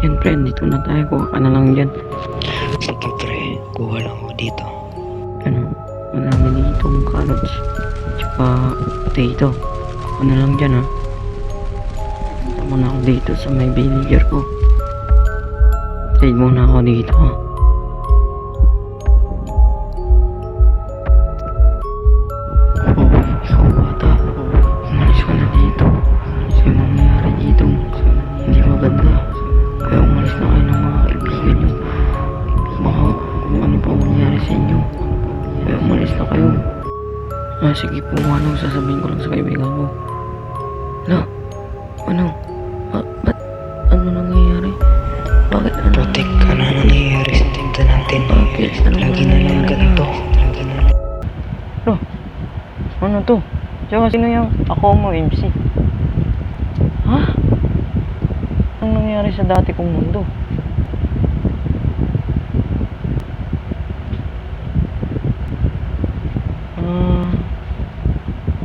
Yan pre, dito na tayo. Kuha ka na lang dyan. Sige pre, kuha lang ako dito. Ano, marami dito ang carrots. Tsaka potato. Kuha na lang dyan ha. Punta muna ako dito sa may villager ko. Trade muna ako dito ha. Oh, ikaw bata. Umalis ka na dito. Kasi yung nangyayari dito, hindi maganda. Kaya umalis na kayo ng mga kaibigan nyo. Baka kung ano pa mangyari sa inyo. Kaya umalis na kayo. Sige po, ano sasabihin ko lang sa kaibigan ko. Ano? Ba't ano nangyayari? Bakit ano Putik, ano nangyayari sa tinta natin? Bakit? Ano Lagi na lang ganito. Lagi na lang. Ano to? Tsaka sino yung ako mo MC? Ha? Anong nangyari sa dati kong mundo?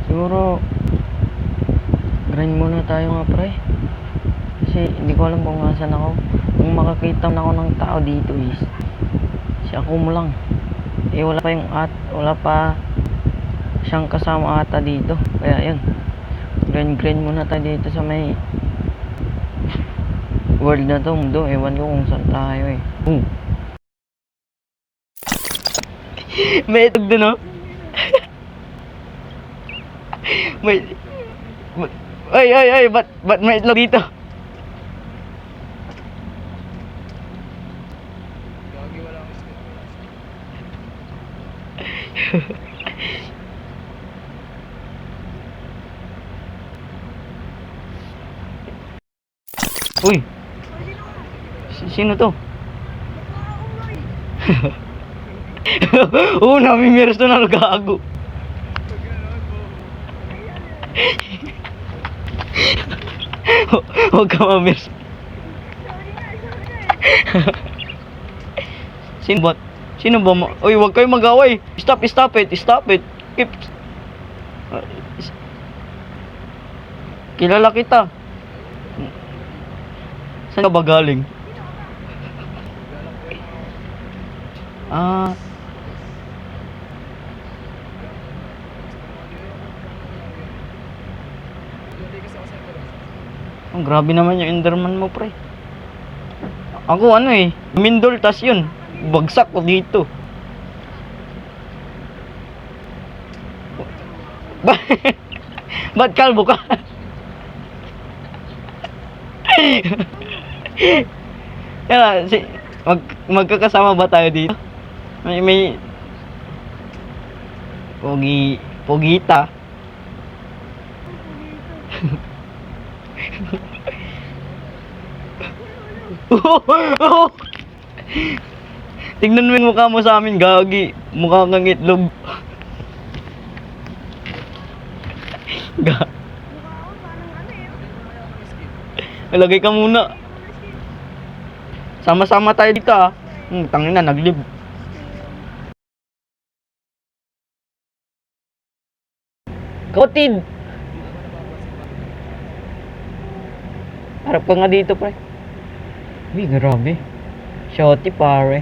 Siguro grind muna tayo nga pre. Kasi hindi ko alam kung nasan ako. Kung makakita na ako ng tao dito is si ako mo lang. Wala pa siyang kasama ata dito. Kaya yun, grind muna tayo dito sa may world na to, mundo. Ewan ko kung saan tayo eh. May itog dun oh. Ba't may itlog dito? Uy! Sino to? Oo, namimiras to na gago. Huwag ka mamiras. Sino ba? Uy, huwag kayo mag-away. Stop it. Keep. Kilala kita. Saan ka ba galing? Oh, grabe naman yung Enderman mo, pre. Ako ano eh, Mindol tas yun. Bagsak ko dito. Ba't kalbo ka? Yan, magkakasama ba tayo dito? May Pogita. Tingnan mo yung mukha mo sa amin, gagi. Mukha kang itlog. Lagay ka muna. Sama-sama tayo dito ah. Tangin na, naglib. Kotid! Harap ka nga dito, pre. Uy, grabe. Shotty, pare.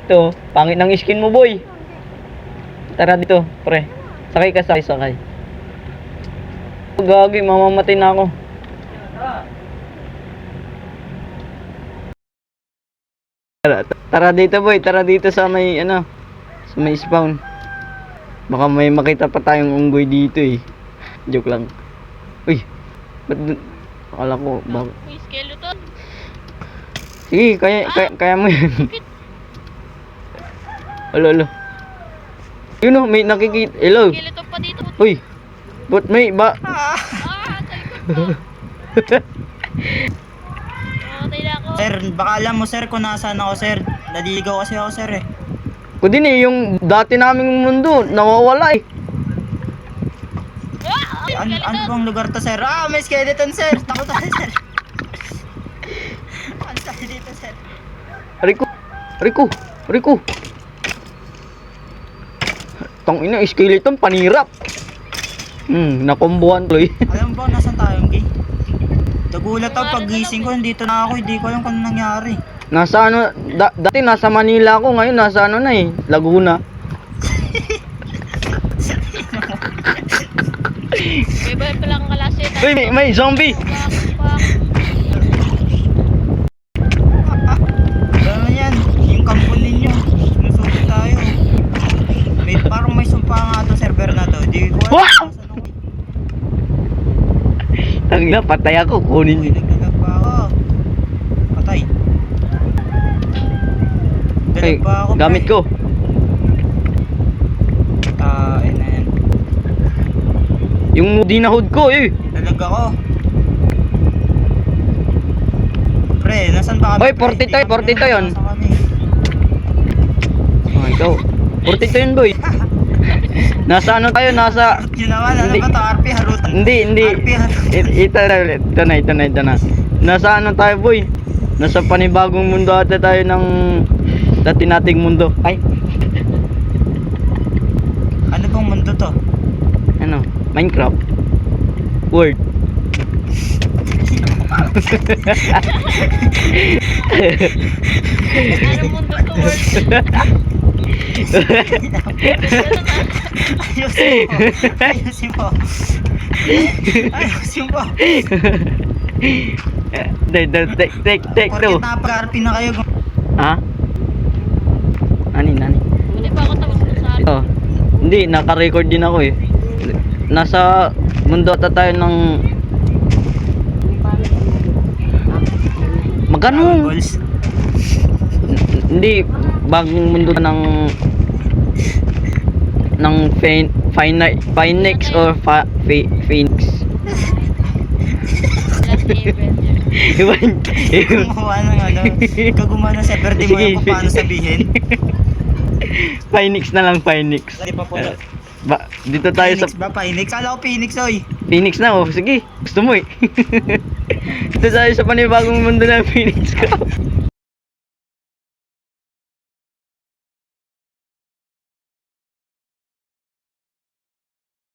Ito, pangit ng skin mo, boy. Tara dito, pre. Sakay. Gagi, mamamatay na ako. Tara dito, boy. Tara dito sa may, sa may spawn. Baka may makita pa tayong unggoy dito eh. Joke lang. Uy, ba't dun? Akala ko, May skeleton. Sige, kaya mo yan. Alo. Yun o, may nakikita. Hello. Skeleton pa dito. Uy, ba't may ba? Namatay na ako. Sir, baka alam mo sir kung nasaan ako sir. Naliligaw kasi ako sir eh. Ko din eh, yung dati naming mundo, nawawala eh. Ano bang lugar to sir? May skeleton sir. Takot tayo sir. Ano tayo dito sir? Rico. Tang ina, skeleton panirap. Nakumbuhan tuloy. Alam mo ba kung nasan tayo, Gi? Nagulat ako pag gising ko, nandito na ako, hindi ko alam kung ano nangyari. Nasa ano, dati nasa Manila ako, ngayon nasa ano na eh, Laguna. May bahay palang kalase. Uy, may zombie! Ano yan? Yung kampo ninyo. Sinusulit tayo. Parang may sumpa nga ito server na to. Di ko alam. Wow! Nasaan ako. Tangina, patay ako, kunin Uy, niyo. nagdalag pa ako. Patay. Ay, Dalag pa ako. gamit pre. ko. Ayun na yan. Yung dinahod ko eh. Dalag ako. Pre, nasan ba kami? Oy, pre? 42, Di kami 42 alam yun. kung nasaan kami. Oh, ikaw. 42 yun, boy. Nasa ano tayo, nasa... Yun naman, ano Hindi. ba ito? RP harutan. Hindi. RP harutan. Ito na. Nasa ano tayo, boy? Nasa panibagong mundo ata tayo ng dati nating mundo. Ay, Ano bang mundo to? ano? Minecraft. Word. Ano mundo to, world? Ayusin mo. Ayusin mo. Take two. Porkit napag-RP na kayo. Ha? Nani. Hindi pa ako tapos sa Oh. Hindi, naka-record din ako eh. Nasa mundo ata tayo ng magano? Balls. Hindi, bagong mundo ng Phoenix or Phoenix. last Avenger. Iwan. Gumawa ng ano. Ikaw gumawa ng server, di mo yung kung paano sabihin. Phoenix na lang, Phoenix. Di pa po. Dito tayo sa Phoenix ba? Phoenix? Kala ko Phoenix, oy. Phoenix na, oh. Sige, gusto mo eh. Dito tayo sa panibagong mundo ng Phoenix ko.